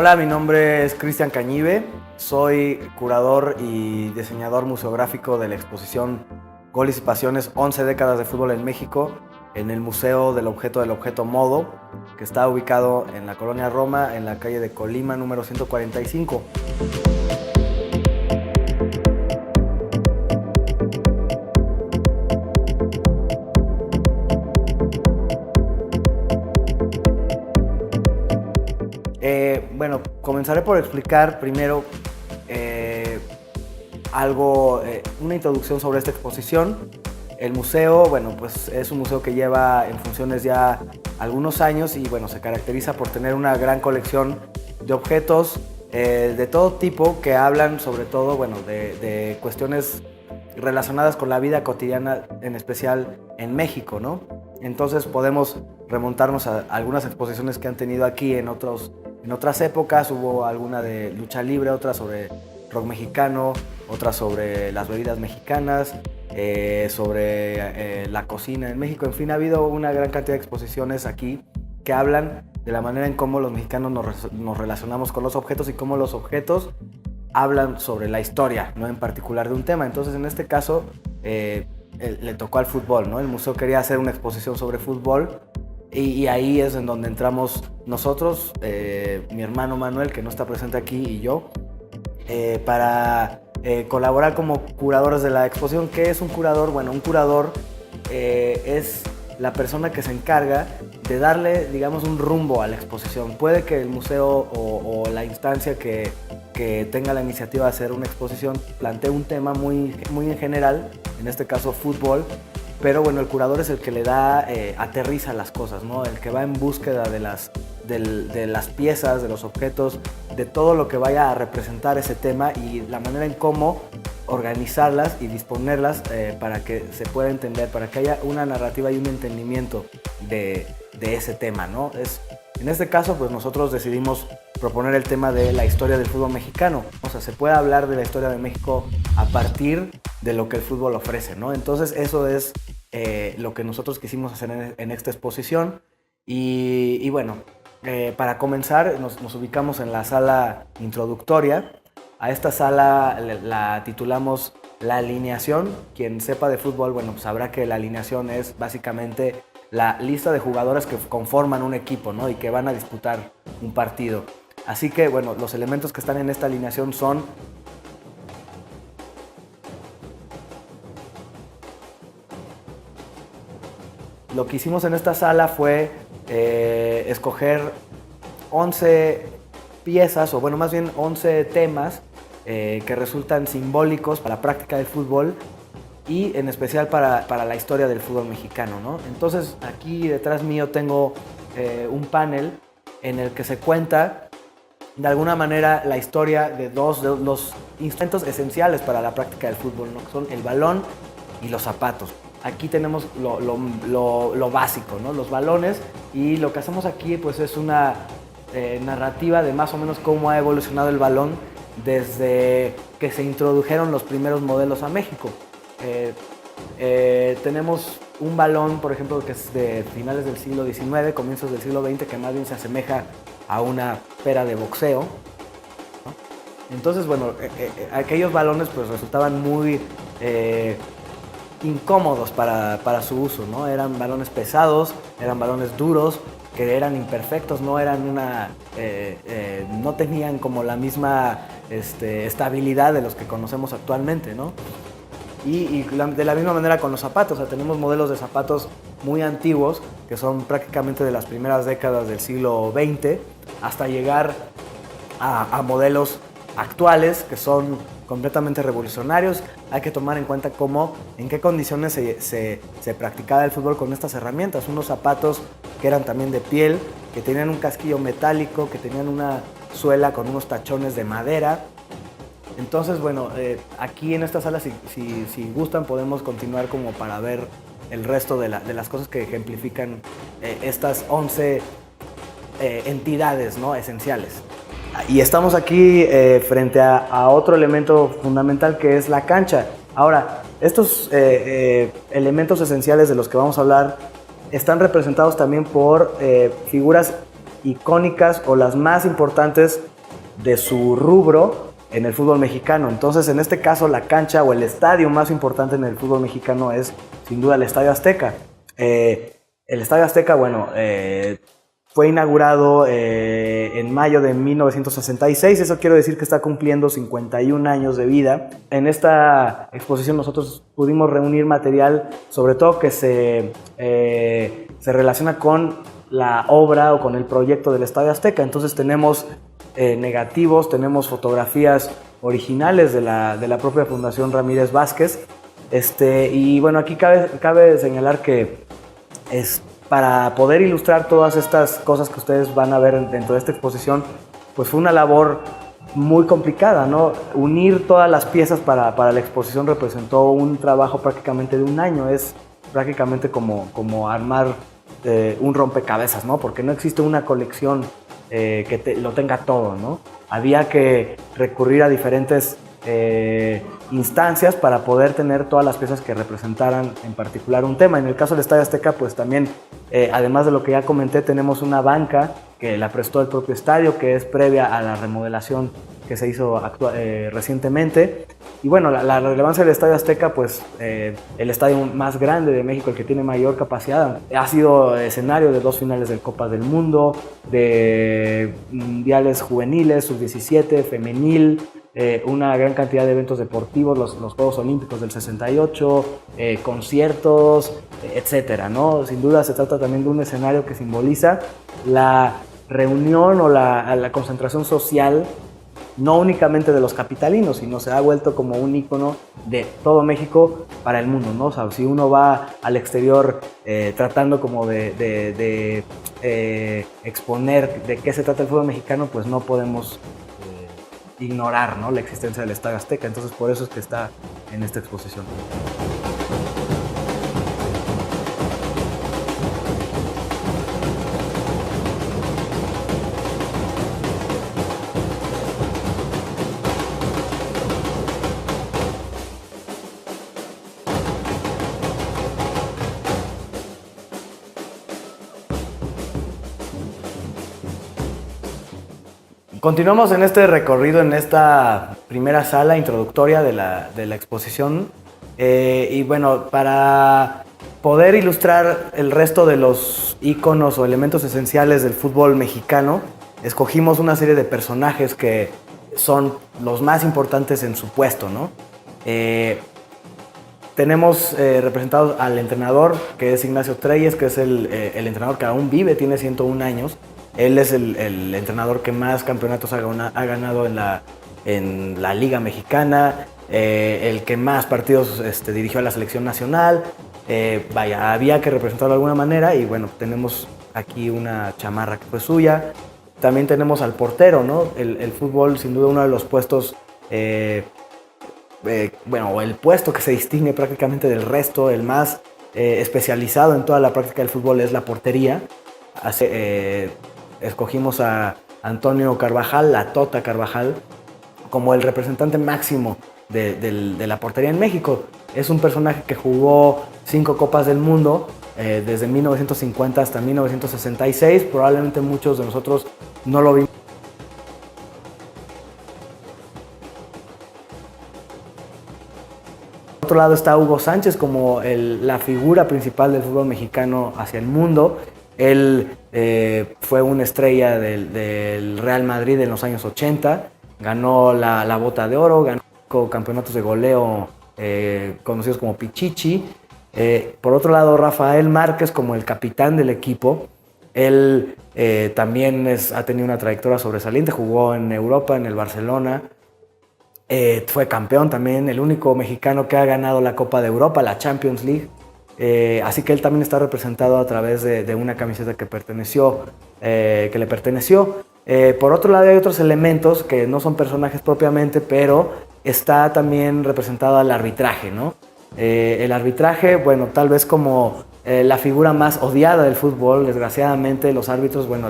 Hola, mi nombre es Cristian Cañive, soy curador y diseñador museográfico de la exposición Goles y Pasiones 11 décadas de fútbol en México en el Museo del Objeto Modo, que está ubicado en la colonia Roma, en la calle de Colima, número 145. Bueno, comenzaré por explicar primero una introducción sobre esta exposición. El museo, bueno, pues es un museo que lleva en funciones ya algunos años y bueno, se caracteriza por tener una gran colección de objetos de todo tipo que hablan sobre todo, bueno, de cuestiones relacionadas con la vida cotidiana, en especial en México, ¿no? Entonces podemos remontarnos a algunas exposiciones que han tenido aquí en otras épocas. Hubo alguna de lucha libre, otra sobre rock mexicano, otra sobre las bebidas mexicanas, sobre la cocina en México. En fin, ha habido una gran cantidad de exposiciones aquí que hablan de la manera en cómo los mexicanos nos relacionamos con los objetos y cómo los objetos hablan sobre la historia, ¿no? En particular de un tema. Entonces, en este caso, le tocó al fútbol, ¿no? El museo quería hacer una exposición sobre fútbol y ahí es en donde entramos nosotros, mi hermano Manuel, que no está presente aquí, y yo, para colaborar como curadores de la exposición. ¿Qué es un curador? Bueno, un curador es la persona que se encarga de darle, digamos, un rumbo a la exposición. Puede que el museo o la instancia que tenga la iniciativa de hacer una exposición plantee un tema muy en general, en este caso fútbol, pero bueno, el curador es el que le da, aterriza las cosas, ¿no? El que va en búsqueda de las piezas, de los objetos, de todo lo que vaya a representar ese tema y la manera en cómo organizarlas y disponerlas para que se pueda entender, para que haya una narrativa y un entendimiento de ese tema, ¿no? En este caso, pues nosotros decidimos proponer el tema de la historia del fútbol mexicano. O sea, se puede hablar de la historia de México a partir de lo que el fútbol ofrece, ¿no? Entonces, eso es lo que nosotros quisimos hacer en esta exposición. Y bueno, para comenzar, nos ubicamos en la sala introductoria. A esta sala la titulamos La Alineación. Quien sepa de fútbol, bueno, pues sabrá que la alineación es básicamente la lista de jugadores que conforman un equipo, ¿no? Y que van a disputar un partido. Así que, bueno, los elementos que están en esta alineación son lo que hicimos en esta sala fue escoger 11 piezas, o bueno, más bien 11 temas que resultan simbólicos para la práctica del fútbol y en especial para la historia del fútbol mexicano, ¿no? Entonces, aquí detrás mío tengo un panel en el que se cuenta de alguna manera la historia de los instrumentos esenciales para la práctica del fútbol, ¿no? Que son el balón y los zapatos. Aquí tenemos lo básico, ¿no? Los balones, y lo que hacemos aquí pues es una narrativa de más o menos cómo ha evolucionado el balón desde que se introdujeron los primeros modelos a México. Tenemos un balón, por ejemplo, que es de finales del siglo XIX, comienzos del siglo XX, que más bien se asemeja a una pera de boxeo, ¿no? Entonces, bueno, aquellos balones pues resultaban muy incómodos para su uso, ¿no? Eran balones pesados, eran balones duros, que eran imperfectos, no eran no tenían como la misma estabilidad de los que conocemos actualmente, ¿no? Y de la misma manera con los zapatos. O sea, tenemos modelos de zapatos muy antiguos que son prácticamente de las primeras décadas del siglo XX hasta llegar a modelos actuales que son completamente revolucionarios. Hay que tomar en cuenta en qué condiciones se practicaba el fútbol con estas herramientas. Unos zapatos que eran también de piel, que tenían un casquillo metálico, que tenían una suela con unos tachones de madera. Entonces, bueno, aquí en esta sala, si gustan, podemos continuar como para ver el resto de las cosas que ejemplifican estas 11 entidades, ¿no? Esenciales. Y estamos aquí frente a otro elemento fundamental, que es la cancha. Ahora, estos elementos esenciales de los que vamos a hablar están representados también por figuras icónicas o las más importantes de su rubro en el fútbol mexicano. Entonces, en este caso, la cancha o el estadio más importante en el fútbol mexicano es, sin duda, el Estadio Azteca. El Estadio Azteca, bueno, fue inaugurado en mayo de 1966. Eso quiero decir que está cumpliendo 51 años de vida. En esta exposición nosotros pudimos reunir material, sobre todo que se relaciona con la obra o con el proyecto del Estadio Azteca. Entonces tenemos negativos, tenemos fotografías originales de la propia Fundación Ramírez Vázquez. Y bueno, aquí cabe señalar que para poder ilustrar todas estas cosas que ustedes van a ver dentro de esta exposición, pues fue una labor muy complicada, ¿no? Unir todas las piezas para la exposición representó un trabajo prácticamente de un año. Es prácticamente como armar un rompecabezas, ¿no? Porque no existe una colección que lo tenga todo, ¿no? Había que recurrir a diferentes instancias para poder tener todas las piezas que representaran en particular un tema. En el caso del Estadio Azteca, pues también, además de lo que ya comenté, tenemos una banca que la prestó el propio estadio, que es previa a la remodelación que se hizo recientemente. Y bueno, la relevancia del Estadio Azteca, pues el estadio más grande de México, el que tiene mayor capacidad, ha sido escenario de 2 finales de Copa del Mundo, de mundiales juveniles, sub-17, femenil, una gran cantidad de eventos deportivos, los Juegos Olímpicos del 68, conciertos, etcétera, ¿no? Sin duda se trata también de un escenario que simboliza la reunión o la concentración social, no únicamente de los capitalinos, sino se ha vuelto como un ícono de todo México para el mundo, ¿no? O sea, si uno va al exterior tratando como de exponer de qué se trata el fútbol mexicano, pues no podemos ignorar, ¿no?, la existencia del Estadio Azteca. Entonces, por eso es que está en esta exposición. Continuamos en este recorrido, en esta primera sala introductoria de la exposición. Y bueno, para poder ilustrar el resto de los íconos o elementos esenciales del fútbol mexicano, escogimos una serie de personajes que son los más importantes en su puesto, ¿no? Tenemos representados al entrenador, que es Ignacio Treyes, que es el entrenador que aún vive, tiene 101 años. Él es el entrenador que más campeonatos ha ganado en la Liga Mexicana, el que más partidos dirigió a la selección nacional. Había que representarlo de alguna manera y bueno, tenemos aquí una chamarra que fue suya. También tenemos al portero, ¿no? El fútbol, sin duda, uno de los puestos, o el puesto que se distingue prácticamente del resto, el más especializado en toda la práctica del fútbol es la portería. Escogimos a Antonio Carvajal, la Tota Carvajal, como el representante máximo de la portería en México. Es un personaje que jugó 5 Copas del Mundo desde 1950 hasta 1966. Probablemente muchos de nosotros no lo vimos. Por otro lado está Hugo Sánchez como la figura principal del fútbol mexicano hacia el mundo. Él fue una estrella del Real Madrid en los años 80, ganó la Bota de Oro, ganó campeonatos de goleo conocidos como Pichichi. Por otro lado, Rafael Márquez como el capitán del equipo. Él también ha tenido una trayectoria sobresaliente, jugó en Europa, en el Barcelona. Fue campeón también, el único mexicano que ha ganado la Copa de Europa, la Champions League. Así que él también está representado a través de una camiseta que le perteneció. Por otro lado hay otros elementos que no son personajes propiamente, pero está también representado el arbitraje, ¿no? El arbitraje, bueno, tal vez como la figura más odiada del fútbol. Desgraciadamente los árbitros, bueno,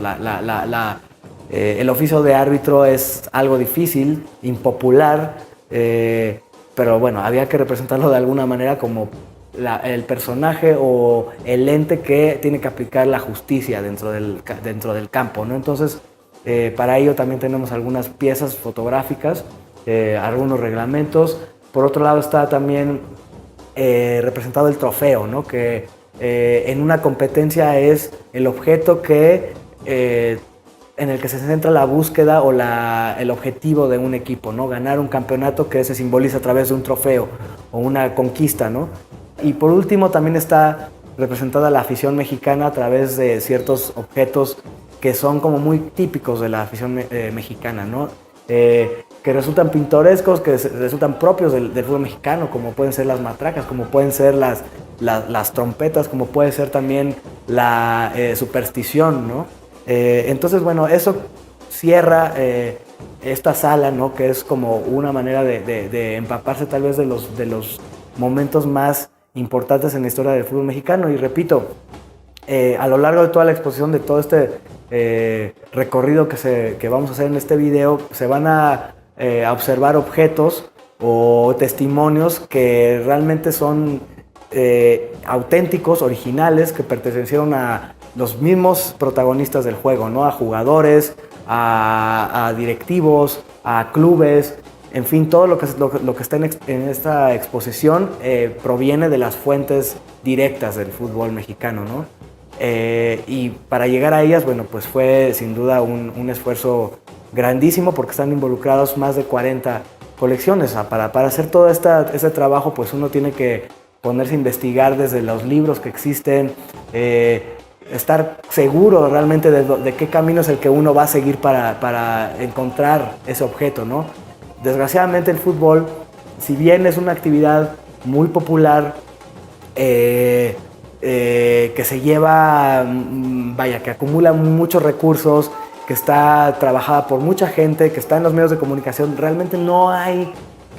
el oficio de árbitro es algo difícil, impopular, pero bueno, había que representarlo de alguna manera como el personaje o el ente que tiene que aplicar la justicia dentro del campo, ¿no? Entonces, para ello también tenemos algunas piezas fotográficas, algunos reglamentos. Por otro lado está también representado el trofeo, ¿no? Que en una competencia es el objeto en el que se centra la búsqueda o el objetivo de un equipo, ¿no? Ganar un campeonato que se simboliza a través de un trofeo o una conquista, ¿no? Y por último también está representada la afición mexicana a través de ciertos objetos que son como muy típicos de la afición mexicana, ¿no? Que resultan pintorescos, que resultan propios del fútbol mexicano, como pueden ser las matracas, como pueden ser las trompetas, como puede ser también la superstición, ¿no? Entonces, bueno, eso cierra esta sala, ¿no? Que es como una manera de empaparse tal vez de los momentos más importantes en la historia del fútbol mexicano. Y repito, a lo largo de toda la exposición, de todo este recorrido que vamos a hacer en este video, se van a observar objetos o testimonios que realmente son auténticos, originales, que pertenecieron a los mismos protagonistas del juego, ¿no? A jugadores, a directivos, a clubes, en fin, todo lo que está en esta exposición proviene de las fuentes directas del fútbol mexicano, ¿no? Y para llegar a ellas, bueno, pues fue sin duda un esfuerzo grandísimo porque están involucrados más de 40 colecciones. O sea, para hacer todo este trabajo, pues uno tiene que ponerse a investigar desde los libros que existen, estar seguro realmente de qué camino es el que uno va a seguir para encontrar ese objeto, ¿no? Desgraciadamente el fútbol, si bien es una actividad muy popular, que se lleva, vaya, que acumula muchos recursos, que está trabajada por mucha gente, que está en los medios de comunicación, realmente no hay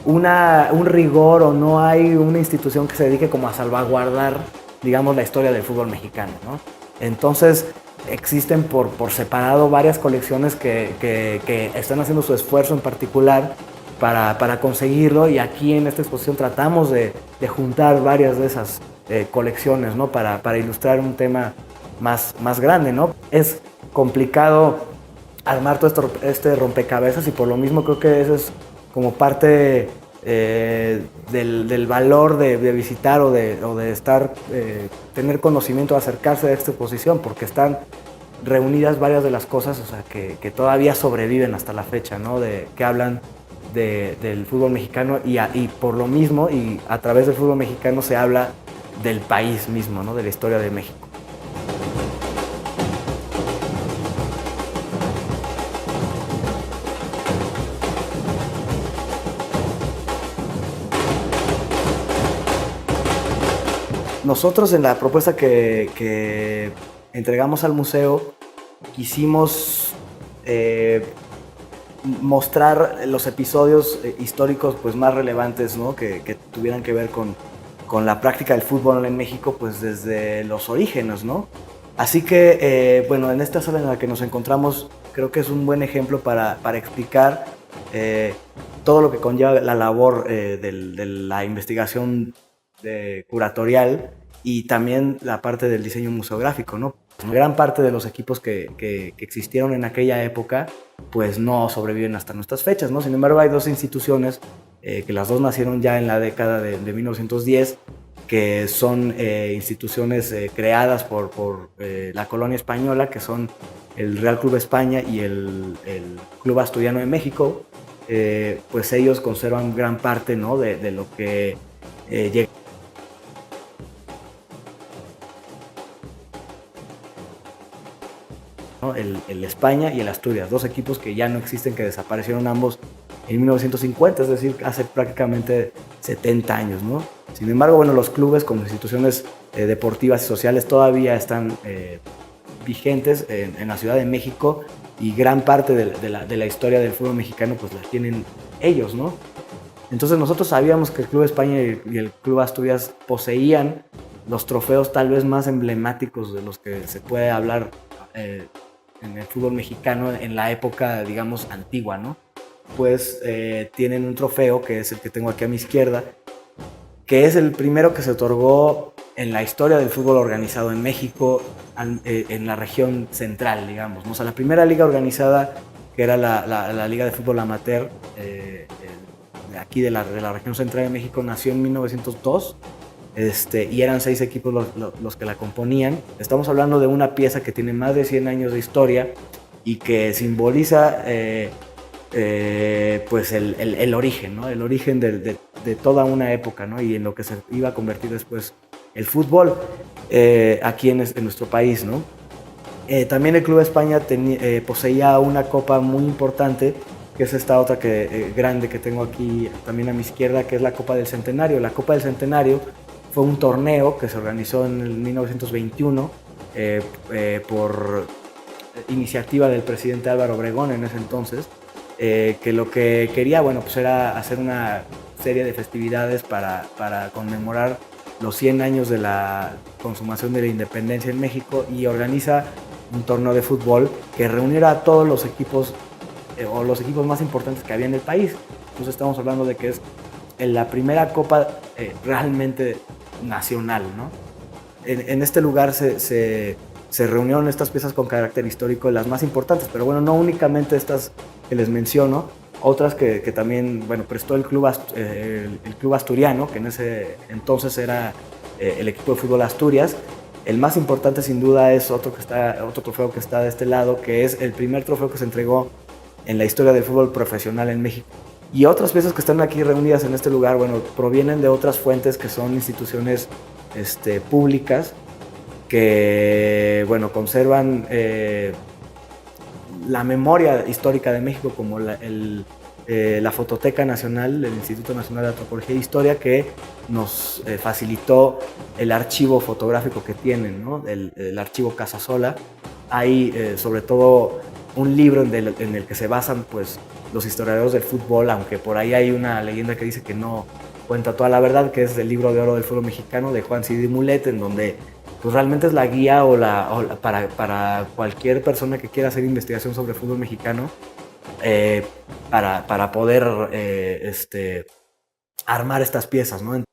un rigor o no hay una institución que se dedique como a salvaguardar, digamos, la historia del fútbol mexicano, ¿no? Entonces existen por separado varias colecciones que están haciendo su esfuerzo en particular para conseguirlo, y aquí en esta exposición tratamos de juntar varias de esas colecciones, ¿no? Para ilustrar un tema más grande, ¿no? Es complicado armar todo este rompecabezas, y por lo mismo creo que eso es como parte del valor de visitar o de estar, tener conocimiento, acercarse a esta exposición, porque están reunidas varias de las cosas, o sea, que todavía sobreviven hasta la fecha, ¿no? Que hablan del fútbol mexicano, y por lo mismo, y a través del fútbol mexicano se habla del país mismo, ¿no? De la historia de México. Nosotros en la propuesta que entregamos al museo quisimos mostrar los episodios históricos pues, más relevantes, ¿no? que tuvieran que ver con la práctica del fútbol en México pues, desde los orígenes, ¿no? Así que, bueno, en esta sala en la que nos encontramos creo que es un buen ejemplo para explicar todo lo que conlleva la labor de la investigación curatorial, y también la parte del diseño museográfico, ¿no? Gran parte de los equipos que existieron en aquella época pues no sobreviven hasta nuestras fechas, ¿no? Sin embargo, hay dos instituciones que las dos nacieron ya en la década de 1910, que son instituciones creadas por la colonia española, que son el Real Club España y el Club Asturiano de México. Pues ellos conservan gran parte, ¿no? de lo que llega. ¿No? El España y el Asturias, dos equipos que ya no existen, que desaparecieron ambos en 1950, es decir, hace prácticamente 70 años, ¿no? Sin embargo, bueno, los clubes como instituciones deportivas y sociales todavía están vigentes en la Ciudad de México, y gran parte de la historia del fútbol mexicano pues la tienen ellos, ¿no? Entonces nosotros sabíamos que el Club España y el Club Asturias poseían los trofeos tal vez más emblemáticos de los que se puede hablar en el fútbol mexicano en la época, digamos, antigua, ¿no? Pues tienen un trofeo, que es el que tengo aquí a mi izquierda, que es el primero que se otorgó en la historia del fútbol organizado en México, en la región central, digamos, ¿no? O sea, la primera liga organizada, que era la Liga de Fútbol Amateur, de aquí de la región central de México, nació en 1902, y eran 6 equipos los que la componían. Estamos hablando de una pieza que tiene más de 100 años de historia y que simboliza pues el origen, ¿no? El origen de toda una época, ¿no? Y en lo que se iba a convertir después el fútbol aquí en nuestro país, ¿no? También el Club España poseía una copa muy importante, que es esta otra grande que tengo aquí también a mi izquierda, que es la Copa del Centenario. La Copa del Centenario fue un torneo que se organizó en el 1921 por iniciativa del presidente Álvaro Obregón en ese entonces, que lo que quería, bueno, pues era hacer una serie de festividades para conmemorar los 100 años de la consumación de la independencia en México, y organiza un torneo de fútbol que reuniera a todos los equipos o los equipos más importantes que había en el país. Entonces estamos hablando de que es la primera copa realmente nacional, ¿no? En este lugar se reunieron estas piezas con carácter histórico, las más importantes, pero bueno, no únicamente estas que les menciono, otras que también, bueno, prestó el Club Asturiano, que en ese entonces era el equipo de fútbol Asturias. El más importante sin duda es otro trofeo que está de este lado, que es el primer trofeo que se entregó en la historia del fútbol profesional en México. Y otras piezas que están aquí reunidas en este lugar, bueno, provienen de otras fuentes que son instituciones públicas que, bueno, conservan la memoria histórica de México, como la Fototeca Nacional, el Instituto Nacional de Antropología e Historia, que nos facilitó el archivo fotográfico que tienen, ¿no? El archivo Casasola. Hay sobre todo un libro en el que se basan, pues, los historiadores del fútbol, aunque por ahí hay una leyenda que dice que no cuenta toda la verdad, que es el Libro de Oro del Fútbol Mexicano de Juan Cid Mulet, en donde pues realmente es la guía para cualquier persona que quiera hacer investigación sobre fútbol mexicano, para poder armar estas piezas, ¿no?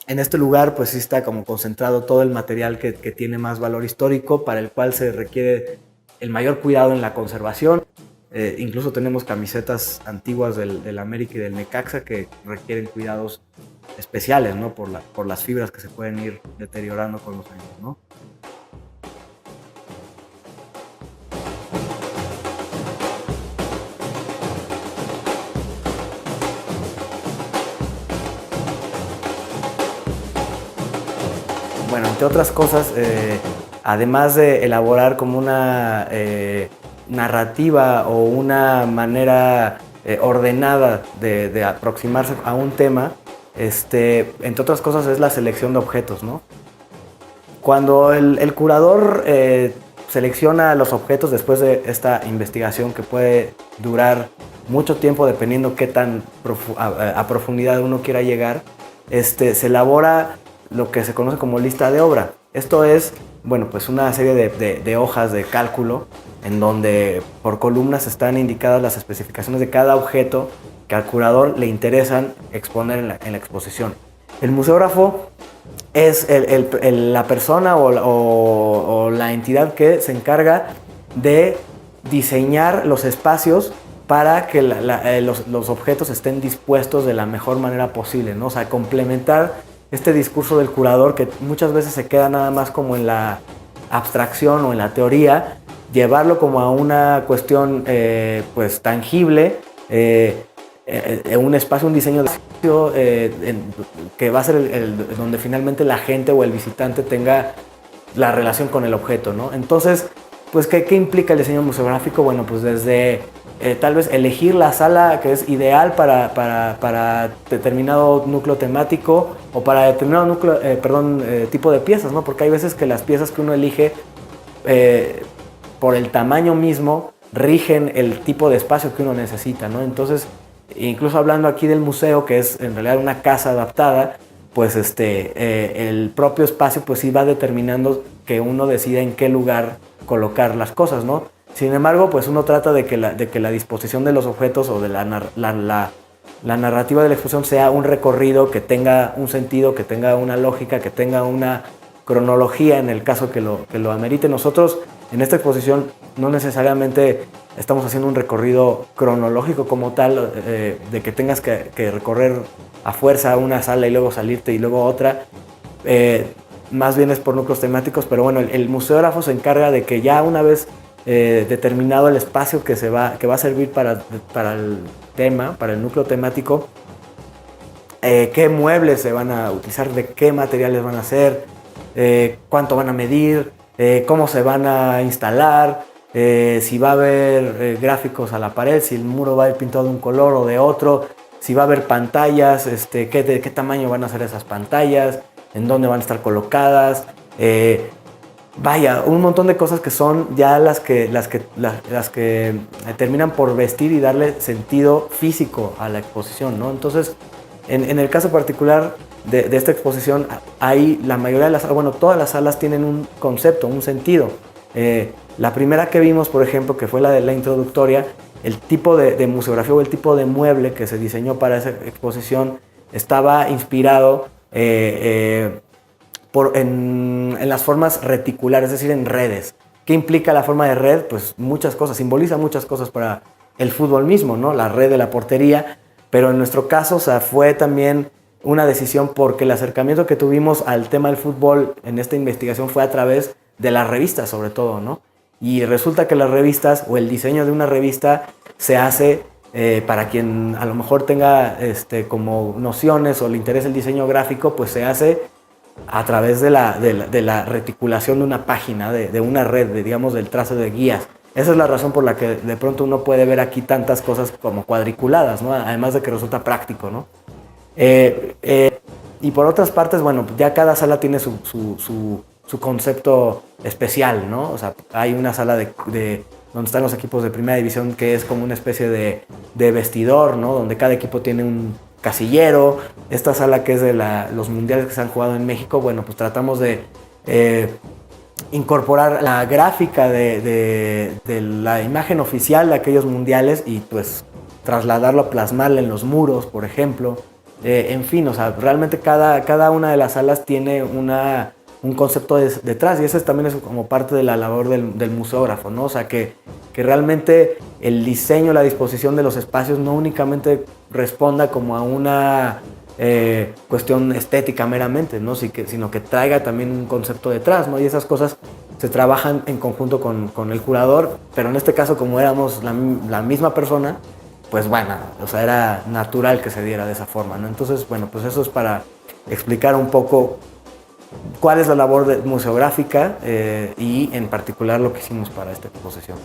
En este lugar pues sí está como concentrado todo el material que tiene más valor histórico, para el cual se requiere el mayor cuidado en la conservación. Incluso tenemos camisetas antiguas del América y del Necaxa que requieren cuidados especiales, ¿no? Por las fibras que se pueden ir deteriorando con los años, ¿no? Bueno, entre otras cosas, además de elaborar como una narrativa o una manera ordenada de aproximarse a un tema, entre otras cosas es la selección de objetos, ¿no? Cuando el curador selecciona los objetos después de esta investigación, que puede durar mucho tiempo dependiendo qué tan a profundidad uno quiera llegar, se elabora lo que se conoce como lista de obra. Esto es, bueno, pues una serie de hojas de cálculo en donde por columnas están indicadas las especificaciones de cada objeto que al curador le interesan exponer en la exposición. El museógrafo es la persona o la entidad que se encarga de diseñar los espacios para que los objetos estén dispuestos de la mejor manera posible, ¿no? O sea, complementar este discurso del curador, que muchas veces se queda nada más como en la abstracción o en la teoría, llevarlo como a una cuestión pues tangible, un espacio, un diseño de espacio que va a ser donde finalmente la gente o el visitante tenga la relación con el objeto, ¿no? Entonces, pues, ¿qué implica el diseño museográfico? Bueno, pues desde tal vez elegir la sala que es ideal para determinado núcleo temático o para determinado tipo de piezas, ¿no? Porque hay veces que las piezas que uno elige por el tamaño mismo rigen el tipo de espacio que uno necesita, ¿no? Entonces, incluso hablando aquí del museo, que es en realidad una casa adaptada, pues el propio espacio pues sí va determinando que uno decida en qué lugar colocar las cosas, ¿no? Sin embargo, pues uno trata de que la disposición de los objetos o de la la narrativa de la exposición sea un recorrido que tenga un sentido, que tenga una lógica, que tenga una cronología en el caso que lo amerite. Nosotros en esta exposición no necesariamente estamos haciendo un recorrido cronológico como tal, de que tengas que recorrer a fuerza una sala y luego salirte y luego otra. Más bien es por núcleos temáticos, pero bueno, el museógrafo se encarga de que ya una vez determinado el espacio que va a servir para el tema, para el núcleo temático, qué muebles se van a utilizar, de qué materiales van a hacer, cuánto van a medir, cómo se van a instalar, si va a haber gráficos a la pared, si el muro va a ir pintado de un color o de otro, si va a haber pantallas, de qué tamaño van a ser esas pantallas, en dónde van a estar colocadas. Vaya, un montón de cosas que son ya las que terminan por vestir y darle sentido físico a la exposición, ¿no? Entonces, en el caso particular de esta exposición, hay la mayoría de las salas, bueno, todas las salas tienen un concepto, un sentido. La primera que vimos, por ejemplo, que fue la de la introductoria, el tipo de museografía o el tipo de mueble que se diseñó para esa exposición estaba inspirado en las formas reticulares, es decir, en redes. ¿Qué implica la forma de red? Pues muchas cosas, simboliza muchas cosas para el fútbol mismo, ¿no? La red de la portería, pero en nuestro caso, o sea, fue también una decisión porque el acercamiento que tuvimos al tema del fútbol en esta investigación fue a través de las revistas, sobre todo, ¿no? Y resulta que las revistas o el diseño de una revista se hace, para quien a lo mejor tenga como nociones o le interese el diseño gráfico, pues se hace a través de la reticulación de una página, de una red, digamos, del trazo de guías. Esa es la razón por la que de pronto uno puede ver aquí tantas cosas como cuadriculadas, ¿no? Además de que resulta práctico, ¿no? Y por otras partes, bueno, ya cada sala tiene su concepto especial, ¿no? O sea, hay una sala de donde están los equipos de primera división que es como una especie de vestidor, ¿no? Donde cada equipo tiene un casillero. Esta sala que es de los mundiales que se han jugado en México, bueno, pues tratamos de incorporar la gráfica de la imagen oficial de aquellos mundiales y pues trasladarlo, plasmarla en los muros, por ejemplo. En fin, o sea, realmente cada una de las salas tiene un concepto detrás y ese también es como parte de la labor del museógrafo, ¿no? O sea, que realmente el diseño, la disposición de los espacios no únicamente responda como a una cuestión estética meramente, ¿no? Sino que traiga también un concepto detrás, ¿no? Y esas cosas se trabajan en conjunto con el curador, pero en este caso, como éramos la misma persona, pues bueno, o sea, era natural que se diera de esa forma, ¿no? Entonces, bueno, pues eso es para explicar un poco cuál es la labor museográfica y en particular lo que hicimos para esta exposición.